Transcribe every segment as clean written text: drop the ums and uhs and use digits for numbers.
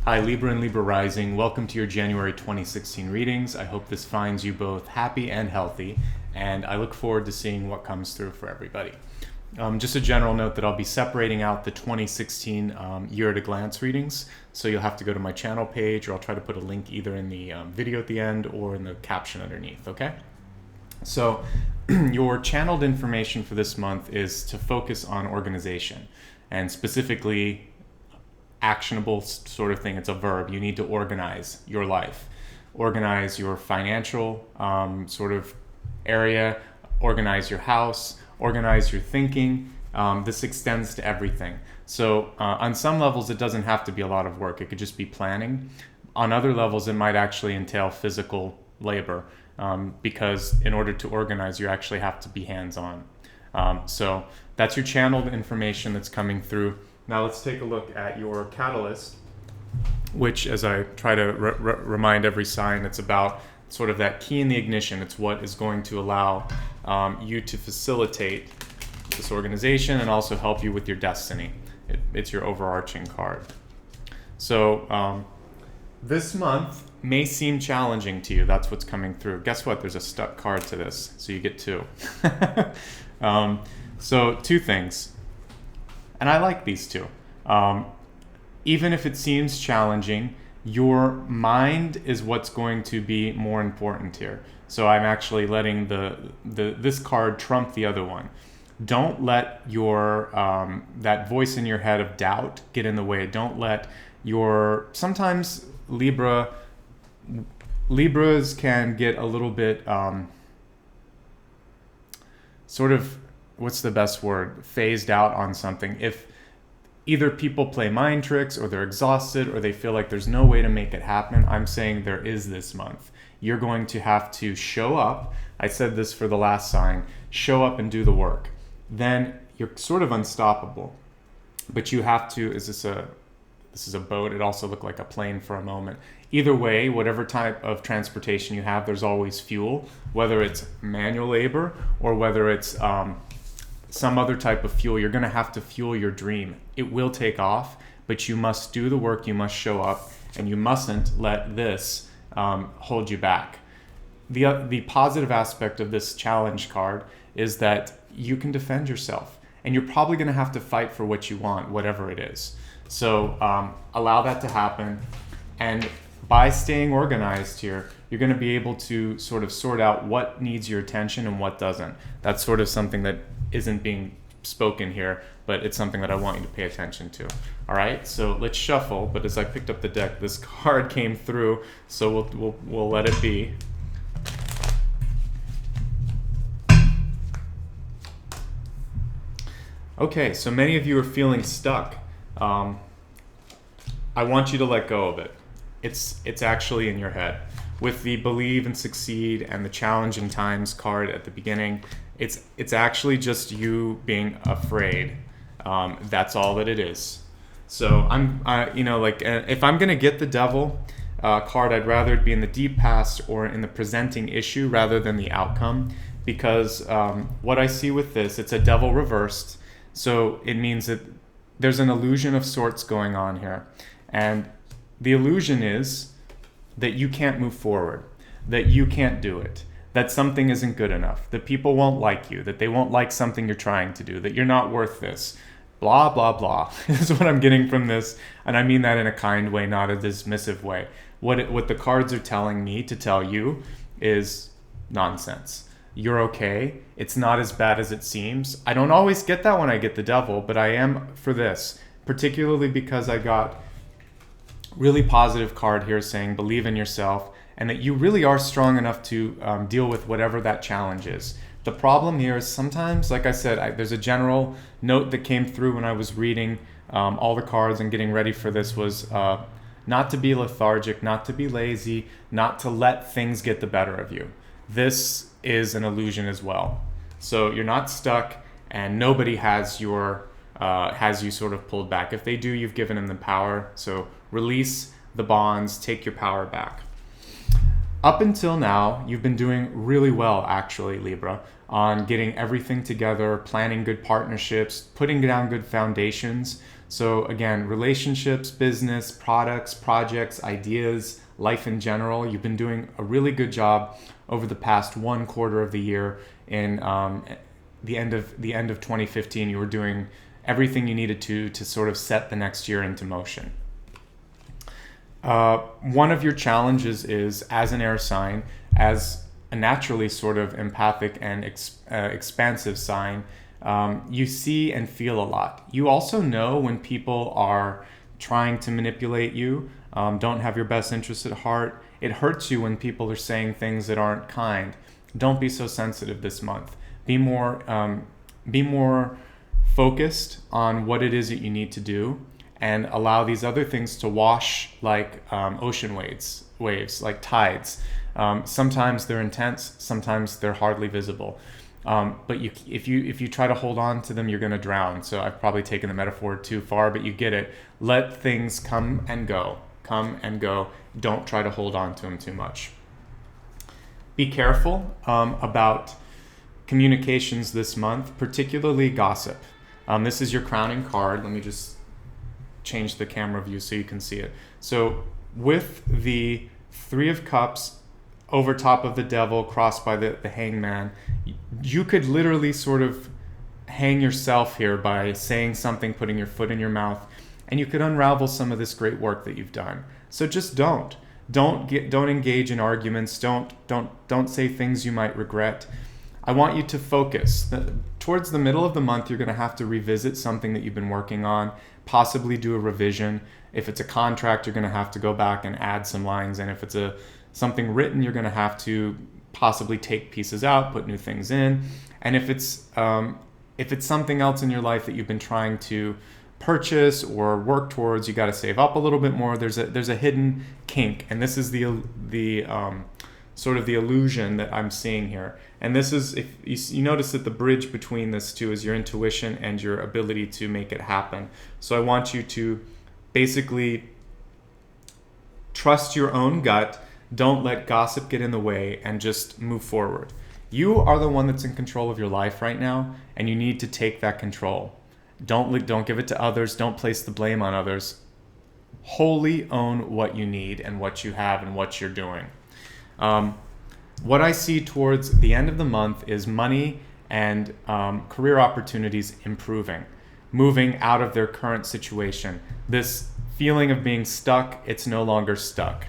Hi, Libra and Libra Rising. Welcome to your January 2016 readings. I hope this finds you both happy and healthy, and I look forward to seeing what comes through for everybody. Just a general note that I'll be separating out the 2016 year at a glance readings, so you'll have to go to my channel page, or I'll try to put a link either in the video at the end or in the caption underneath, okay? So your channeled information for this month is to focus on organization, and specifically actionable sort of thing. It's a verb. You need to organize your life, organize your financial sort of area, organize your house, organize your thinking. This extends to everything. So on some levels, it doesn't have to be a lot of work. It could just be planning. On other levels, it might actually entail physical labor because in order to organize, you actually have to be hands-on. So that's your channeled information that's coming through. Now let's take a look at your catalyst, which, as I try to remind every sign, it's about sort of that key in the ignition. It's what is going to allow you to facilitate this organization and also help you with your destiny. It's your overarching card. So this month may seem challenging to you. That's what's coming through. Guess what? There's a stuck card to this, so you get two. So two things. And I like these two. Even if it seems challenging, your mind is what's going to be more important here. So I'm actually letting this card trump the other one. Don't let your that voice in your head of doubt get in the way. Don't let sometimes Libras can get a little bit sort of, what's the best word? Phased out on something. If either people play mind tricks or they're exhausted or they feel like there's no way to make it happen, I'm saying there is this month. You're going to have to show up. I said this for the last sign. Show up and do the work. Then you're sort of unstoppable. But you have to, this is a boat. It also looked like a plane for a moment. Either way, whatever type of transportation you have, there's always fuel, whether it's manual labor or whether it's some other type of fuel. You're going to have to fuel your dream. It will take off, but you must do the work, you must show up, and you mustn't let this hold you back. The positive aspect of this challenge card is that you can defend yourself, and you're probably going to have to fight for what you want, whatever it is. So allow that to happen, and by staying organized here, you're going to be able to sort of sort out what needs your attention and what doesn't. That's sort of something that isn't being spoken here, but it's something that I want you to pay attention to. All right, so let's shuffle. But as I picked up the deck, this card came through, so we'll let it be. Okay, so many of you are feeling stuck. I want you to let go of it. It's actually in your head. With the believe and succeed and the challenging times card at the beginning, it's actually just you being afraid. That's all that it is. So if I'm gonna get the devil card, I'd rather it be in the deep past or in the presenting issue rather than the outcome, because what I see with this, it's a devil reversed. So it means that there's an illusion of sorts going on here, and the illusion is that you can't move forward, that you can't do it, that something isn't good enough, that people won't like you, that they won't like something you're trying to do, that you're not worth this, blah, blah, blah. This is what I'm getting from this, and I mean that in a kind way, not a dismissive way. What the cards are telling me to tell you is nonsense. You're okay. It's not as bad as it seems. I don't always get that when I get the devil, but I am for this, particularly because I got really positive card here saying believe in yourself and that you really are strong enough to deal with whatever that challenge is. The problem here is sometimes, like I said, there's a general note that came through when I was reading all the cards and getting ready for this was not to be lethargic, not to be lazy, not to let things get the better of you. This is an illusion as well. So you're not stuck, and nobody has you sort of pulled back. If they do, you've given them the power. So release the bonds, take your power back. Up until now, you've been doing really well, actually, Libra, on getting everything together, planning good partnerships, putting down good foundations. So again, relationships, business, products, projects, ideas, life in general, you've been doing a really good job over the past 1/4 of the year. In the end of 2015, you were doing everything you needed to sort of set the next year into motion. One of your challenges is, as an air sign, as a naturally sort of empathic and expansive sign, you see and feel a lot. You also know when people are trying to manipulate you, don't have your best interests at heart. It hurts you when people are saying things that aren't kind. Don't be so sensitive this month. Be more focused on what it is that you need to do, and allow these other things to wash like ocean waves, like tides. Sometimes they're intense, sometimes they're hardly visible. But if you try to hold on to them, you're going to drown. So I've probably taken the metaphor too far, but you get it. Let things come and go. Don't try to hold on to them too much. Be careful about communications this month, particularly gossip. This is your crowning card. Let me just change the camera view so you can see it. So with the Three of Cups over top of the Devil, crossed by the Hangman, you could literally sort of hang yourself here by saying something, putting your foot in your mouth, and you could unravel some of this great work that you've done. So just don't engage in arguments. Don't say things you might regret. I want you to focus. Towards the middle of the month, you're going to have to revisit something that you've been working on, possibly do a revision. If it's a contract, you're going to have to go back and add some lines. And if it's something written, you're going to have to possibly take pieces out, put new things in. And if it's something else in your life that you've been trying to purchase or work towards, you got to save up a little bit more. There's a hidden kink, and this is the sort of the illusion that I'm seeing here. And this is, if you notice that the bridge between this two is your intuition and your ability to make it happen. So I want you to basically trust your own gut. Don't let gossip get in the way, and just move forward. You are the one that's in control of your life right now, and you need to take that control. Don't give it to others. Don't place the blame on others. Wholly own what you need and what you have and what you're doing. What I see towards the end of the month is money and career opportunities improving, moving out of their current situation. This feeling of being stuck, it's no longer stuck.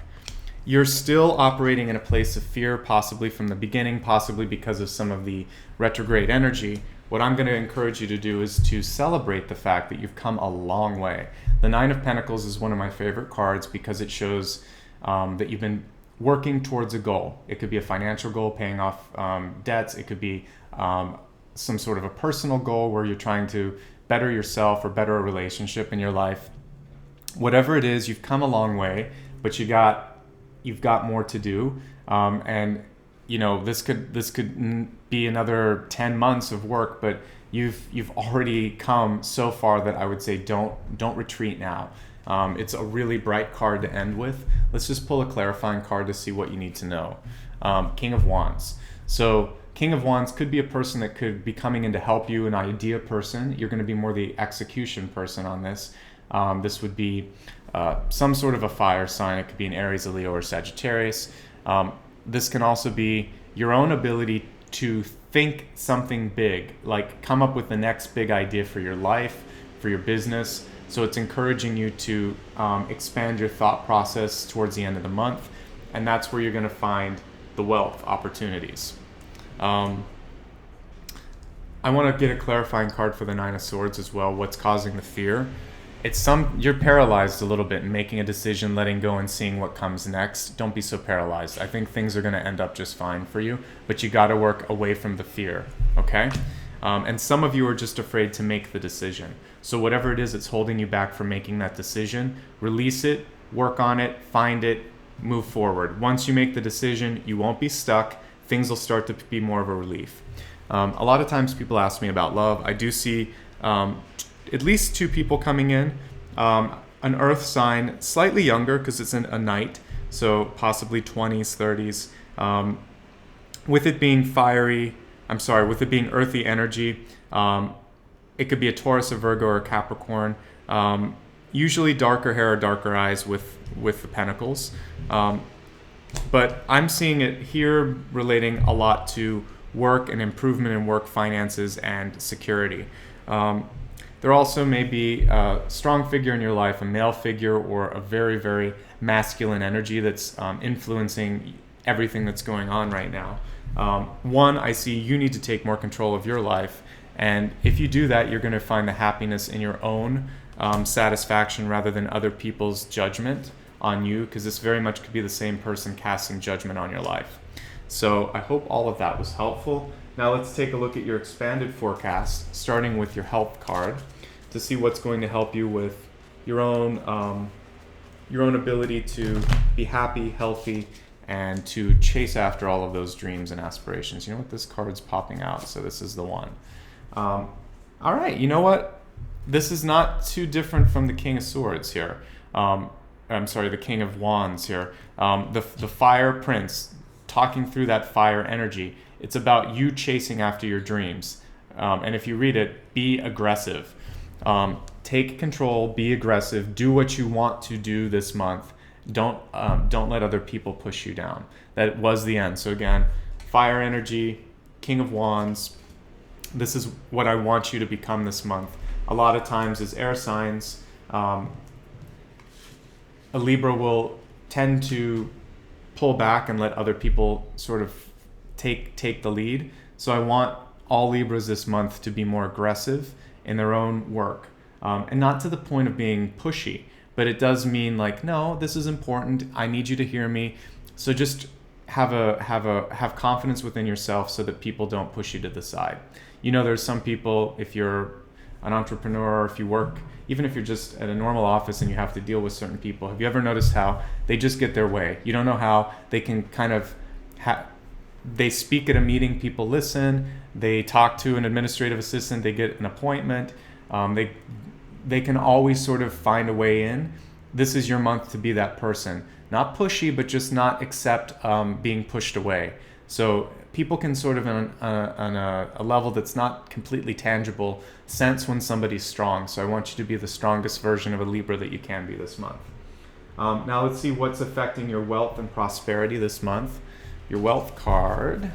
You're still operating in a place of fear, possibly from the beginning, possibly because of some of the retrograde energy. What I'm going to encourage you to do is to celebrate the fact that you've come a long way. The Nine of Pentacles is one of my favorite cards because it shows that you've been working towards a goal. It could be a financial goal, paying off debts. It could be some sort of a personal goal where you're trying to better yourself or better a relationship in your life. Whatever it is, you've come a long way, but you've got more to do. And you know, this could be another 10 months of work, but you've already come so far that I would say don't retreat now. It's a really bright card to end with. Let's just pull a clarifying card to see what you need to know. King of Wands. So King of Wands could be a person that could be coming in to help you, an idea person. You're going to be more the execution person on this. This would be some sort of a fire sign. It could be an Aries, a Leo, or Sagittarius. This can also be your own ability to think something big, like come up with the next big idea for your life, for your business. So it's encouraging you to expand your thought process towards the end of the month, and that's where you're going to find the wealth opportunities. I want to get a clarifying card for the Nine of Swords as well. What's causing the fear? You're paralyzed a little bit in making a decision, letting go, and seeing what comes next. Don't be so paralyzed. I think things are going to end up just fine for you, but you got to work away from the fear, okay? And some of you are just afraid to make the decision. So whatever it is that's holding you back from making that decision, release it, work on it, find it, move forward. Once you make the decision, you won't be stuck. Things will start to be more of a relief. A lot of times people ask me about love. I do see at least 2 people coming in. An earth sign, slightly younger because it's a knight, so possibly 20s, 30s. With it being with it being earthy energy, it could be a Taurus, a Virgo, or a Capricorn. Usually darker hair or darker eyes with the pentacles. But I'm seeing it here relating a lot to work and improvement in work, finances, and security. There also may be a strong figure in your life, a male figure or a very, very masculine energy that's influencing everything that's going on right now. One, I see you need to take more control of your life. And if you do that, you're going to find the happiness in your own satisfaction rather than other people's judgment on you, because this very much could be the same person casting judgment on your life. So I hope all of that was helpful. Now let's take a look at your expanded forecast, starting with your health card, to see what's going to help you with your own ability to be happy, healthy, and to chase after all of those dreams and aspirations. You know what? This card's popping out, so this is the one. All right, you know what? This is not too different from the King of Swords here. I'm sorry, the King of Wands here. The Fire Prince, talking through that fire energy. It's about you chasing after your dreams. And if you read it, be aggressive. Take control, be aggressive, do what you want to do this month. Don't let other people push you down. That was the end. So again, fire energy, King of Wands. This is what I want you to become this month. A lot of times as air signs, a Libra will tend to pull back and let other people sort of take the lead. So I want all Libras this month to be more aggressive in their own work, and not to the point of being pushy, but it does mean like, no, this is important. I need you to hear me. So just have confidence within yourself so that people don't push you to the side. You know, there's some people, if you're an entrepreneur, or if you work, even if you're just at a normal office and you have to deal with certain people, have you ever noticed how they just get their way? You don't know how they can kind of they speak at a meeting, people listen, they talk to an administrative assistant, they get an appointment, they can always sort of find a way in. This is your month to be that person. Not pushy, but just not accept being pushed away. So people can sort of on a level that's not completely tangible sense when somebody's strong. So I want you to be the strongest version of a Libra that you can be this month. Now let's see what's affecting your wealth and prosperity this month. Your wealth card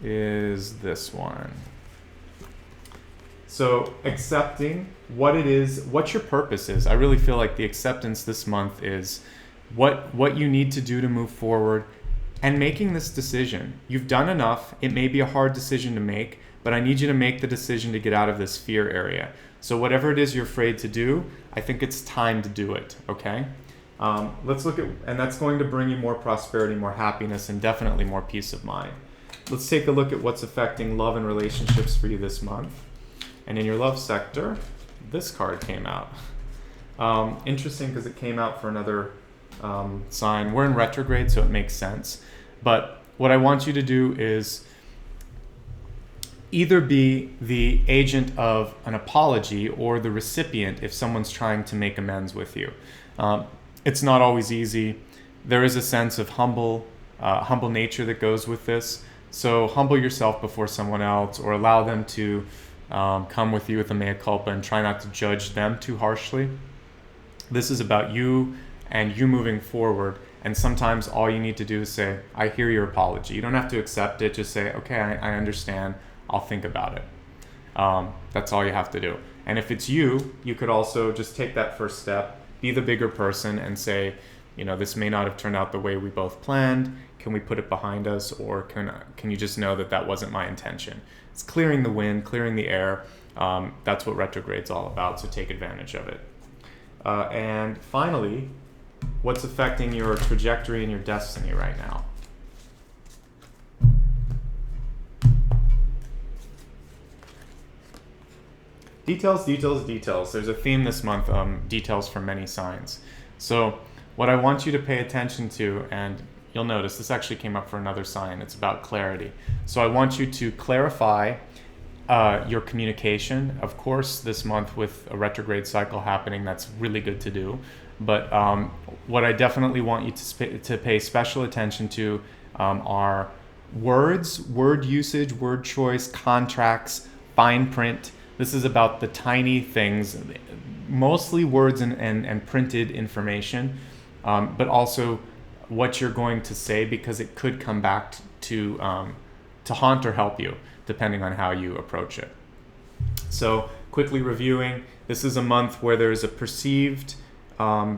is this one. So accepting what it is, what your purpose is. I really feel like the acceptance this month is what you need to do to move forward, and making this decision. You've done enough. It may be a hard decision to make, but I need you to make the decision to get out of this fear area. So whatever it is you're afraid to do, I think it's time to do it, okay? Let's look at, and that's going to bring you more prosperity, more happiness, and definitely more peace of mind. Let's take a look at what's affecting love and relationships for you this month. And in your love sector, this card came out. Interesting because it came out for another sign. We're in retrograde, so it makes sense. But what I want you to do is either be the agent of an apology or the recipient if someone's trying to make amends with you. It's not always easy. There is a sense of humble nature that goes with this. So humble yourself before someone else, or allow them to come with you with a mea culpa, and try not to judge them too harshly. This is about you and you moving forward. And sometimes all you need to do is say, I hear your apology. You don't have to accept it. Just say, okay, I understand. I'll think about it. That's all you have to do. And if it's you, you could also just take that first step, be the bigger person, and say, this may not have turned out the way we both planned. Can we put it behind us? Or can you just know that wasn't my intention? It's clearing the wind, clearing the air. That's what retrograde's all about, so take advantage of it. And finally, what's affecting your trajectory and your destiny right now? Details, details, details. There's a theme this month, details for many signs. So what I want you to pay attention to, and you'll notice this actually came up for another sign, it's about clarity. So I want you to clarify your communication. Of course, this month with a retrograde cycle happening, that's really good to do. But what I definitely want you to pay special attention to are words, word usage, word choice, contracts, fine print. This is about the tiny things, mostly words and printed information, but also what you're going to say, because it could come back to haunt or help you, depending on how you approach it. So quickly reviewing, this is a month where there's a perceived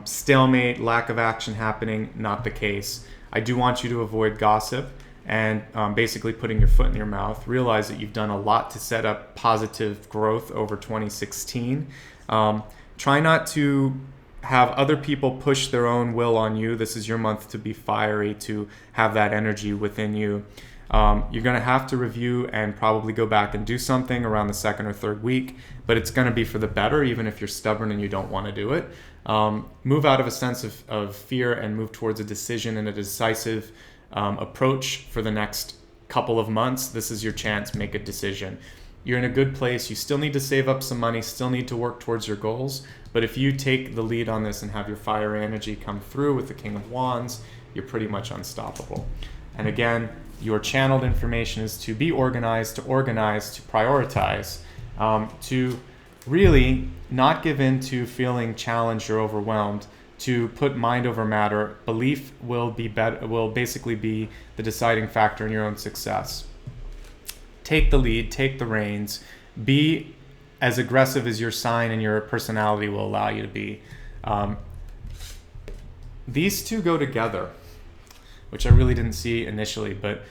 stalemate, lack of action happening, not the case. I do want you to avoid gossip and basically putting your foot in your mouth. Realize that you've done a lot to set up positive growth over 2016. Try not to have other people push their own will on you. This is your month to be fiery, to have that energy within you. You're going to have to review and probably go back and do something around the second or third week, but it's going to be for the better, even if you're stubborn and you don't want to do it. Move out of a sense of fear and move towards a decision and a decisive approach for the next couple of months. This is your chance. Make a decision. You're in a good place. You still need to save up some money, still need to work towards your goals. But if you take the lead on this and have your fire energy come through with the King of Wands, you're pretty much unstoppable. And again, your channeled information is to be organized, to prioritize, to really not give in to feeling challenged or overwhelmed, to put mind over matter. Belief will basically be the deciding factor in your own success. Take the lead, take the reins, be as aggressive as your sign and your personality will allow you to be. These two go together, which I really didn't see initially, but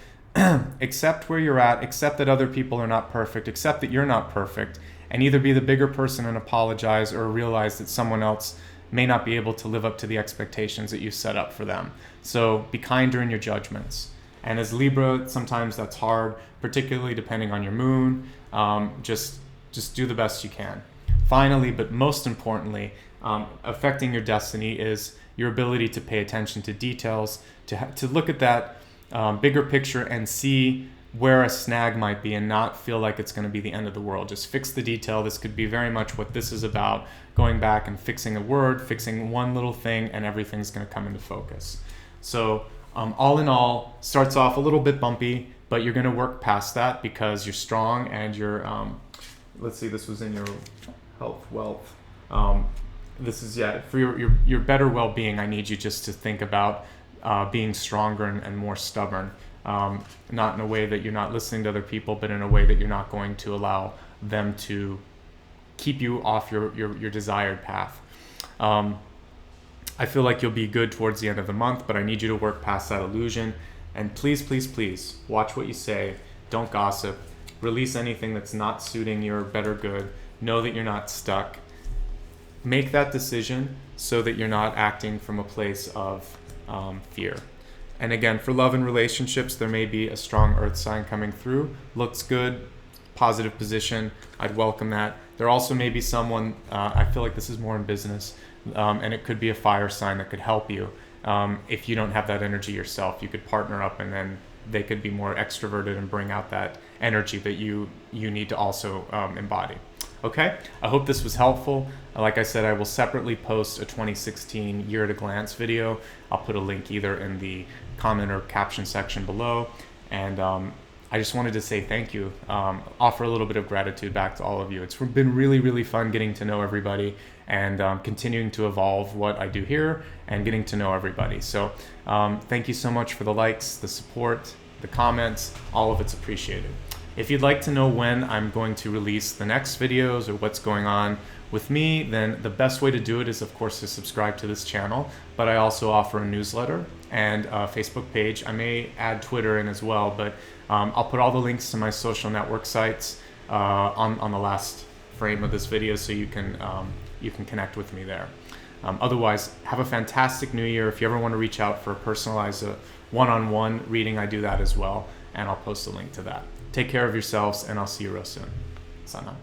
accept where you're at, accept that other people are not perfect, accept that you're not perfect, and either be the bigger person and apologize, or realize that someone else may not be able to live up to the expectations that you set up for them. So be kinder in your judgments. And as Libra, sometimes that's hard, particularly depending on your moon. Just do the best you can. Finally, but most importantly, affecting your destiny is your ability to pay attention to details, to look at that bigger picture and see where a snag might be and not feel like it's going to be the end of the world. Just fix the detail. This could be very much what this is about, going back and fixing a word, fixing one little thing, and everything's going to come into focus. So all in all, starts off a little bit bumpy, but you're going to work past that because you're strong and you're, let's see, this was in your health, wealth. This is, for your better well-being, I need you just to think about being stronger and more stubborn. Not in a way that you're not listening to other people, but in a way that you're not going to allow them to keep you off your desired path. I feel like you'll be good towards the end of the month, but I need you to work past that illusion. And please, please, please, watch what you say. Don't gossip. Release anything that's not suiting your better good. Know that you're not stuck. Make that decision so that you're not acting from a place of fear. And again, for love and relationships, there may be a strong earth sign coming through. Looks good, positive position. I'd welcome that. There also may be someone, I feel like this is more in business, and it could be a fire sign that could help you. If you don't have that energy yourself, you could partner up and then they could be more extroverted and bring out that energy that you need to also embody. Okay, I hope this was helpful. Like I said, I will separately post a 2016 year at a glance video. I'll put a link either in the comment or caption section below. And I just wanted to say thank you, offer a little bit of gratitude back to all of you. It's been really, really fun getting to know everybody and continuing to evolve what I do here and getting to know everybody. So thank you so much for the likes, the support, the comments, all of it's appreciated. If you'd like to know when I'm going to release the next videos or what's going on with me, then the best way to do it is, of course, to subscribe to this channel. But I also offer a newsletter and a Facebook page. I may add Twitter in as well, but I'll put all the links to my social network sites on the last frame of this video, so you can connect with me there. Otherwise, have a fantastic new year. If you ever want to reach out for a personalized one-on-one reading, I do that as well, and I'll post a link to that. Take care of yourselves, and I'll see you real soon. Sana.